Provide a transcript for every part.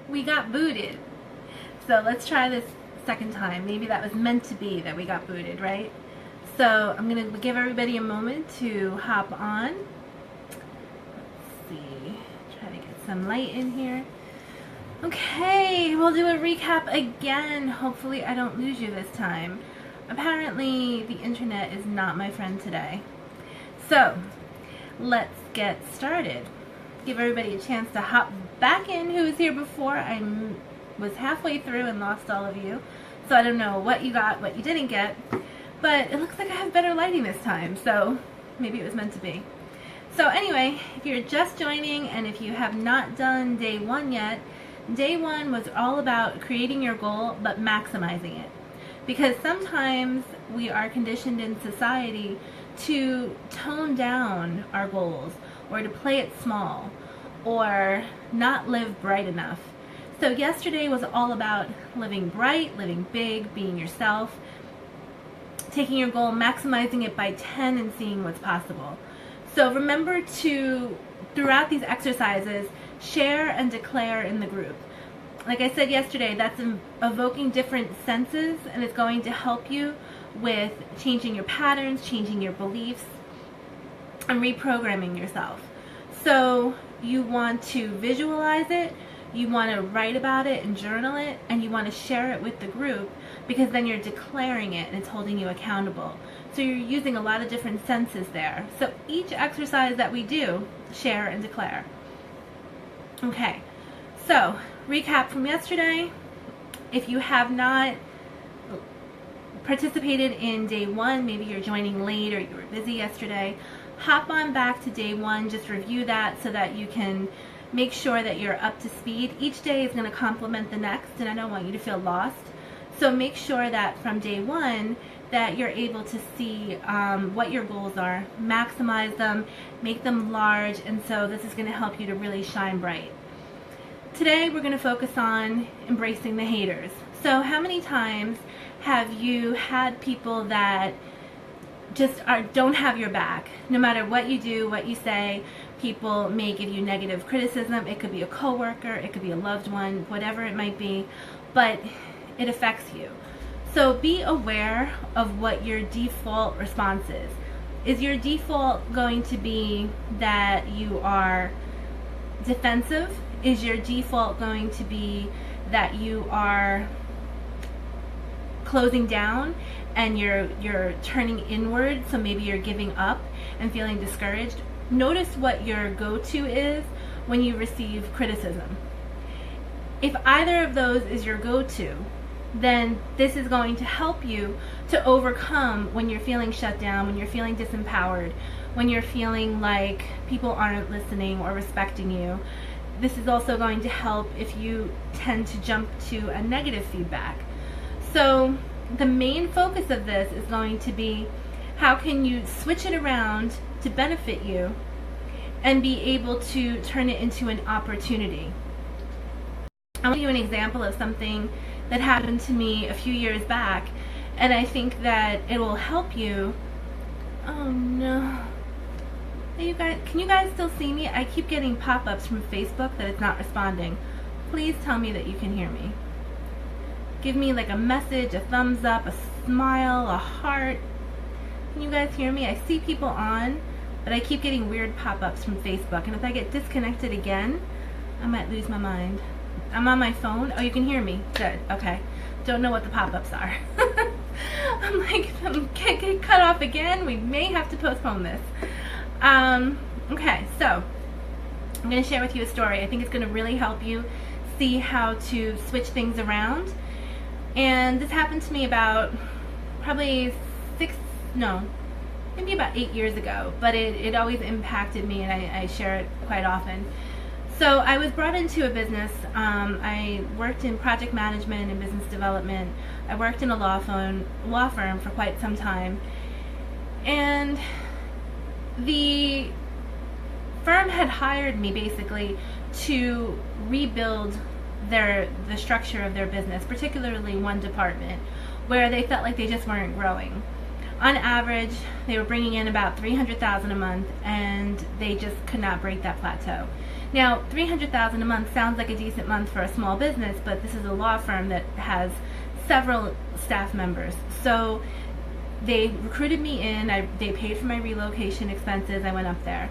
we got booted. So let's try this second time. Maybe that was meant to be that we got booted, right? So I'm going to give everybody a moment to hop on. Let's see. Try to get some light in here. Okay, we'll do a recap again. Hopefully I don't lose you this time. Apparently the internet is not my friend today. So let's get started. Give everybody a chance to hop back in who was here before. I was halfway through and lost all of you. So I don't know what you got, what you didn't get. But it looks like I have better lighting this time. So maybe it was meant to be. So anyway, if you're just joining and if you have not done day one yet, day one was all about creating your goal but maximizing it. Because sometimes we are conditioned in society to tone down our goals or to play it small or not live bright enough. So yesterday was all about living bright, living big, being yourself, taking your goal, maximizing it by 10 and seeing what's possible. So remember to, throughout these exercises, share and declare in the group. Like I said yesterday, that's evoking different senses, and it's going to help you with changing your patterns, changing your beliefs, and reprogramming yourself. So you want to visualize it, you want to write about it and journal it, and you want to share it with the group, because then you're declaring it and it's holding you accountable. So you're using a lot of different senses there. So each exercise that we do, share and declare. Okay, so recap from yesterday. If you have not participated in day one, maybe you're joining late or you were busy yesterday, hop on back to day one, just review that so that you can make sure that you're up to speed. Each day is going to complement the next, and I don't want you to feel lost. So make sure that from day one that you're able to see what your goals are, maximize them, make them large, and so this is going to help you to really shine bright. Today we're going to focus on embracing the haters. So how many times have you had people that just don't have your back? No matter what you do, what you say, people may give you negative criticism. It could be a coworker, it could be a loved one, whatever it might be, but it affects you. So be aware of what your default response is. Is your default going to be that you are defensive? Is your default going to be that you are closing down and you're turning inward, so maybe you're giving up and feeling discouraged? Notice what your go-to is when you receive criticism. If either of those is your go-to, then this is going to help you to overcome when you're feeling shut down, when you're feeling disempowered, when you're feeling like people aren't listening or respecting you. This is also going to help if you tend to jump to a negative feedback. So the main focus of this is going to be how can you switch it around to benefit you and be able to turn it into an opportunity. I'll give you an example of something that happened to me a few years back, and I think that it will help you. Oh no. Can you guys still see me? I keep getting pop-ups from Facebook that it's not responding. Please tell me that you can hear me. Give me like a message, a thumbs up, a smile, a heart. Can you guys hear me? I see people on, but I keep getting weird pop-ups from Facebook, and if I get disconnected again, I might lose my mind. I'm on my phone. Oh, you can hear me. Good. Okay. Don't know what the pop-ups are. I'm like, if I get cut off again, we may have to postpone this. Okay, so I'm going to share with you a story. I think it's going to really help you see how to switch things around. And this happened to me about probably maybe about 8 years ago, but it always impacted me, and I share it quite often. So I was brought into a business. I worked in project management and business development. I worked in a law firm for quite some time, and the firm had hired me basically to rebuild the structure of their business, particularly one department where they felt like they just weren't growing. On average, they were bringing in about $300,000 a month, and they just could not break that plateau. Now, $300,000 a month sounds like a decent month for a small business, but this is a law firm that has several staff members. So they recruited me in, they paid for my relocation expenses, I went up there.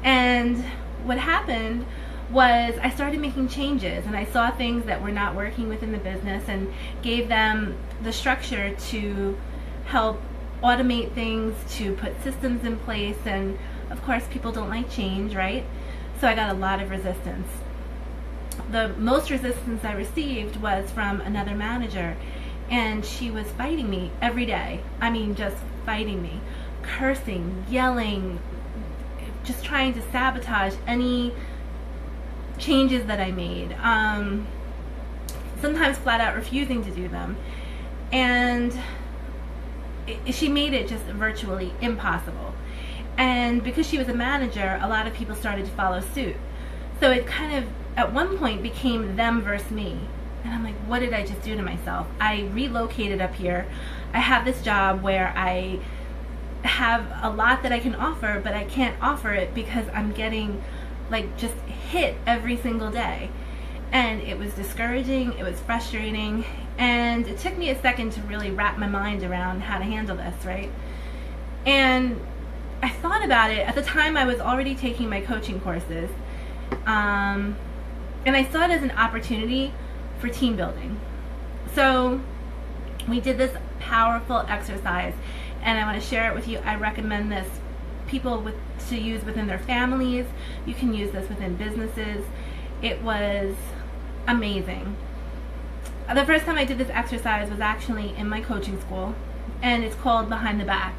And what happened was I started making changes, and I saw things that were not working within the business and gave them the structure to help automate things, to put systems in place, and of course people don't like change, right? So I got a lot of resistance. The most resistance I received was from another manager, and she was fighting me every day. I mean, just fighting me, cursing, yelling, just trying to sabotage any changes that I made. Sometimes flat out refusing to do them. And she made it just virtually impossible. And because she was a manager, a lot of people started to follow suit. So it kind of, at one point, became them versus me. And I'm like, what did I just do to myself? I relocated up here. I have this job where I have a lot that I can offer, but I can't offer it because I'm getting like just hit every single day. And it was discouraging, it was frustrating, and it took me a second to really wrap my mind around how to handle this, right? And I thought about it. At the time, I was already taking my coaching courses, and I saw it as an opportunity for team building. So we did this powerful exercise, and I want to share it with you. I recommend this people to use within their families. You can use this within businesses. It was amazing. The first time I did this exercise was actually in my coaching school, and it's called Behind the Back.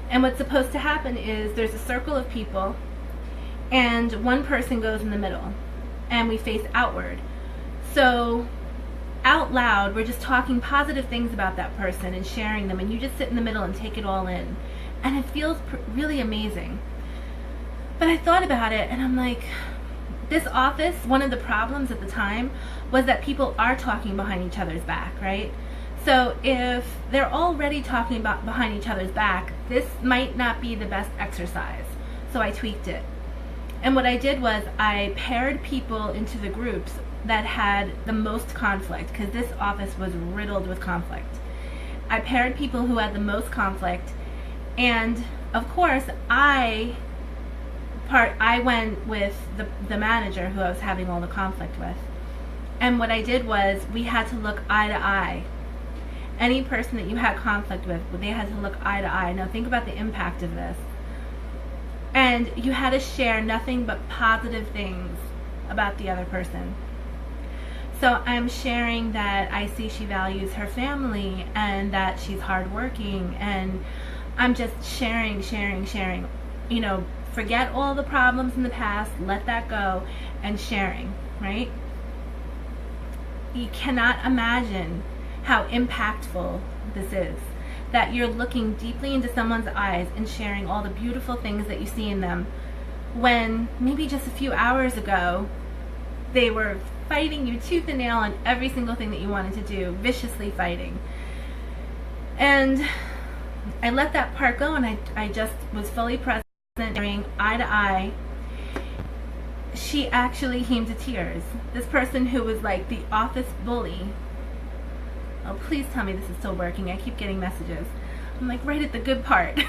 And what's supposed to happen is there's a circle of people, and one person goes in the middle, and we face outward. So out loud, we're just talking positive things about that person and sharing them, and you just sit in the middle and take it all in. And it feels really amazing. But I thought about it, and I'm like, this office, one of the problems at the time was that people are talking behind each other's back, right? So if they're already talking about behind each other's back, this might not be the best exercise. So I tweaked it. And what I did was I paired people into the groups that had the most conflict, because this office was riddled with conflict. I paired people who had the most conflict, and of course I went with the manager who I was having all the conflict with. And what I did was we had to look eye to eye. Any person that you had conflict with, they had to look eye to eye. Now think about the impact of this. And you had to share nothing but positive things about the other person. So I'm sharing that I see she values her family and that she's hardworking, and I'm just sharing. You know, forget all the problems in the past, let that go, and sharing, right? You cannot imagine how impactful this is. That you're looking deeply into someone's eyes and sharing all the beautiful things that you see in them, when maybe just a few hours ago they were fighting you tooth and nail on every single thing that you wanted to do, viciously fighting. And I let that part go, and I just was fully present, sharing eye to eye. She actually came to tears. This person who was like the office bully. Oh, please tell me this is still working. I keep getting messages. I'm like, right at the good part.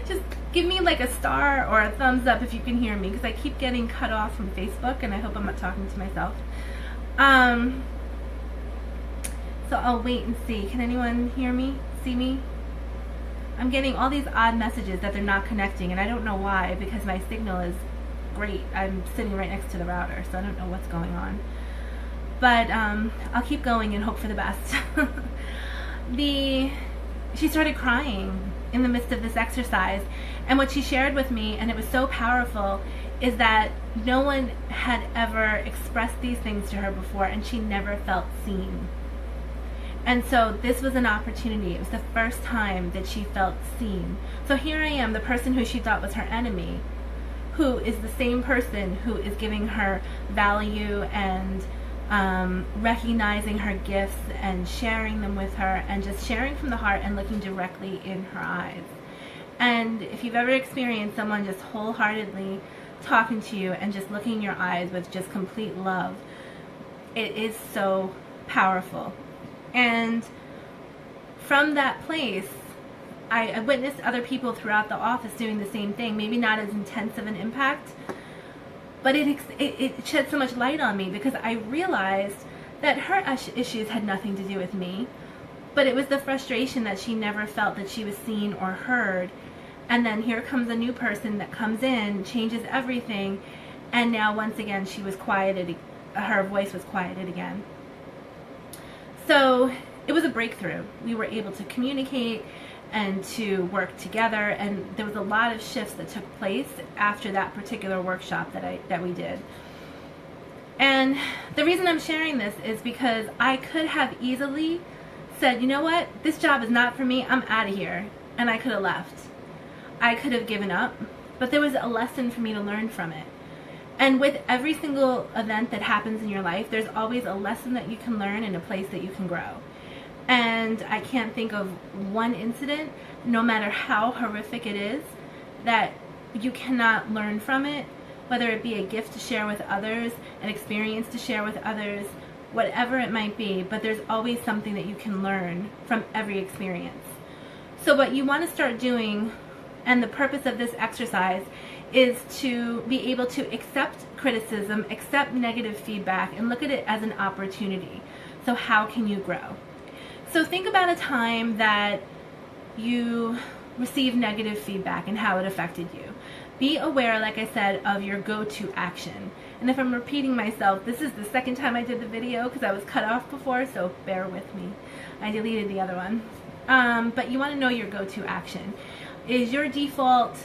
Just give me like a star or a thumbs up if you can hear me, because I keep getting cut off from Facebook, and I hope I'm not talking to myself. So I'll wait and see. Can anyone hear me? See me? I'm getting all these odd messages that they're not connecting, and I don't know why, because my signal is great. I'm sitting right next to the router, so I don't know what's going on. But I'll keep going and hope for the best. She started crying in the midst of this exercise, and what she shared with me, and it was so powerful, is that no one had ever expressed these things to her before, and she never felt seen. And so this was an opportunity. It was the first time that she felt seen. So here I am, the person who she thought was her enemy, who is the same person who is giving her value and recognizing her gifts and sharing them with her, and just sharing from the heart and looking directly in her eyes. And if you've ever experienced someone just wholeheartedly talking to you and just looking in your eyes with just complete love, it is so powerful. And from that place, I witnessed other people throughout the office doing the same thing, maybe not as intense of an impact, but it shed so much light on me, because I realized that her issues had nothing to do with me, but it was the frustration that she never felt that she was seen or heard. And then here comes a new person that comes in, changes everything, and now once again she was quieted, her voice was quieted again. So it was a breakthrough. We were able to communicate and to work together, and there was a lot of shifts that took place after that particular workshop that we did. And the reason I'm sharing this is because I could have easily said, you know what, this job is not for me, I'm out of here, and I could have left. I could have given up, but there was a lesson for me to learn from it. And with every single event that happens in your life, there's always a lesson that you can learn and a place that you can grow. And I can't think of one incident, no matter how horrific it is, that you cannot learn from it, whether it be a gift to share with others, an experience to share with others, whatever it might be, but there's always something that you can learn from every experience. So what you want to start doing, and the purpose of this exercise, is to be able to accept criticism, accept negative feedback, and look at it as an opportunity. So how can you grow? So think about a time that you received negative feedback and how it affected you. Be aware, like I said, of your go-to action. And if I'm repeating myself, this is the second time I did the video because I was cut off before, so bear with me. I deleted the other one. But you want to know your go-to action. Is your default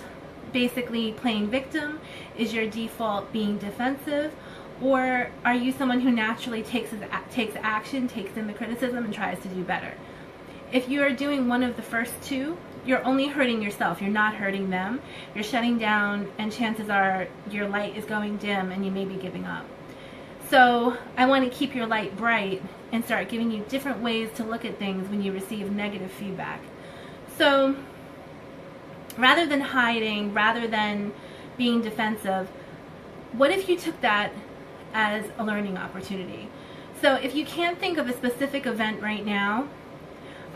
basically playing victim? Is your default being defensive? Or are you someone who naturally takes action, takes in the criticism, and tries to do better? If you are doing one of the first two, you're only hurting yourself. You're not hurting them. You're shutting down, and chances are your light is going dim and you may be giving up. So I want to keep your light bright and start giving you different ways to look at things when you receive negative feedback. So rather than hiding, rather than being defensive, what if you took that as a learning opportunity? So if you can't think of a specific event right now,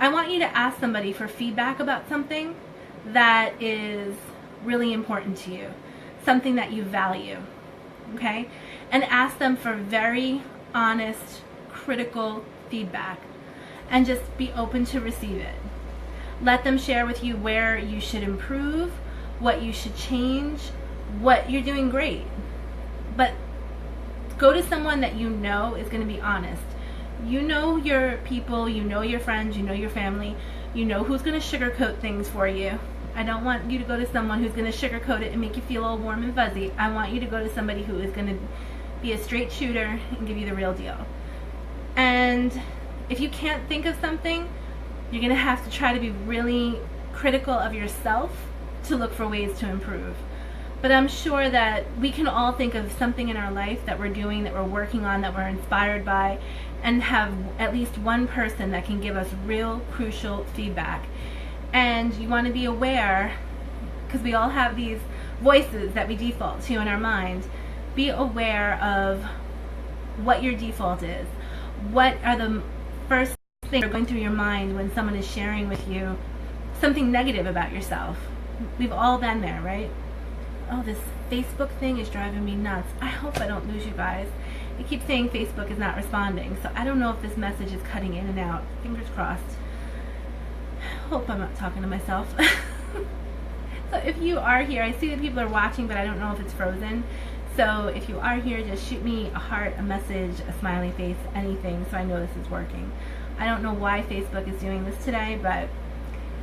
I want you to ask somebody for feedback about something that is really important to you, something that you value, okay? And ask them for very honest, critical feedback, and just be open to receive it. Let them share with you where you should improve, what you should change, what you're doing great. But go to someone that you know is going to be honest. You know your people, you know your friends, you know your family, you know who's going to sugarcoat things for you. I don't want you to go to someone who's going to sugarcoat it and make you feel all warm and fuzzy. I want you to go to somebody who is going to be a straight shooter and give you the real deal. And if you can't think of something, you're going to have to try to be really critical of yourself to look for ways to improve. But I'm sure that we can all think of something in our life that we're doing, that we're working on, that we're inspired by, and have at least one person that can give us real crucial feedback. And you want to be aware, because we all have these voices that we default to in our mind. Be aware of what your default is. What are the first things that are going through your mind when someone is sharing with you something negative about yourself? We've all been there, right? Oh, this Facebook thing is driving me nuts. I hope I don't lose you guys. It keeps saying Facebook is not responding, so I don't know if this message is cutting in and out. Fingers crossed. Hope I'm not talking to myself. So if you are here, I see that people are watching, but I don't know if it's frozen. So if you are here, just shoot me a heart, a message, a smiley face, anything, so I know this is working. I don't know why Facebook is doing this today, but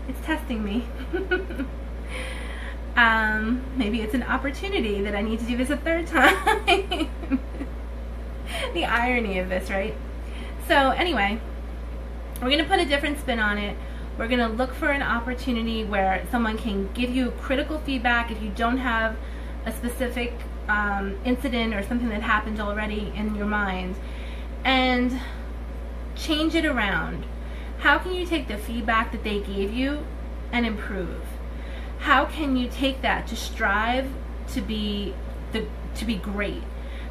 it's testing me. Maybe it's an opportunity that I need to do this a third time. The irony of this, right? So anyway, we're going to put a different spin on it. We're going to look for an opportunity where someone can give you critical feedback if you don't have a specific incident or something that happened already in your mind, and change it around. How can you take the feedback that they gave you and improve? How can you take that to strive to be to be great?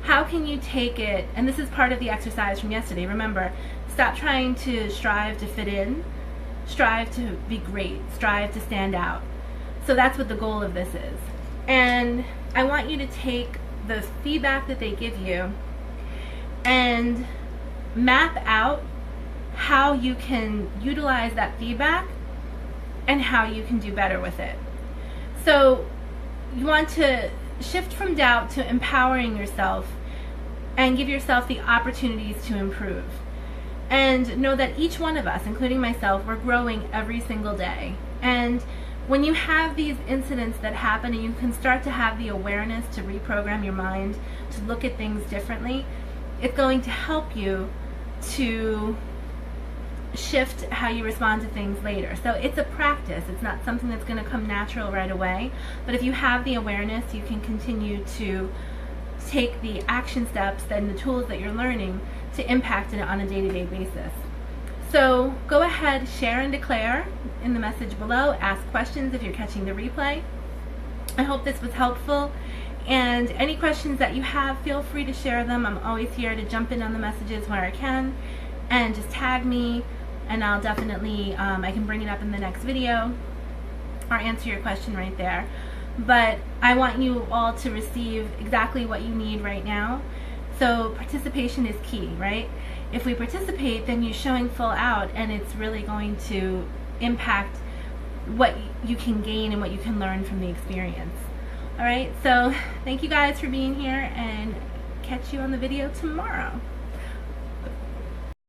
How can you take it, and this is part of the exercise from yesterday, remember, stop trying to strive to fit in, strive to be great, strive to stand out. So that's what the goal of this is. And I want you to take the feedback that they give you and map out how you can utilize that feedback and how you can do better with it. So you want to shift from doubt to empowering yourself and give yourself the opportunities to improve. And know that each one of us, including myself, we're growing every single day. And when you have these incidents that happen and you can start to have the awareness to reprogram your mind to look at things differently, it's going to help you to shift how you respond to things later. So it's a practice. It's not something that's going to come natural right away. But if you have the awareness, you can continue to take the action steps and the tools that you're learning to impact it on a day-to-day basis. So go ahead, share and declare in the message below. Ask questions if you're catching the replay. I hope this was helpful. And any questions that you have, feel free to share them. I'm always here to jump in on the messages where I can. And just tag me, and I'll definitely, I can bring it up in the next video or answer your question right there. But I want you all to receive exactly what you need right now. So participation is key, right? If we participate, then you're showing full out, and it's really going to impact what you can gain and what you can learn from the experience. All right, so thank you guys for being here, and catch you on the video tomorrow.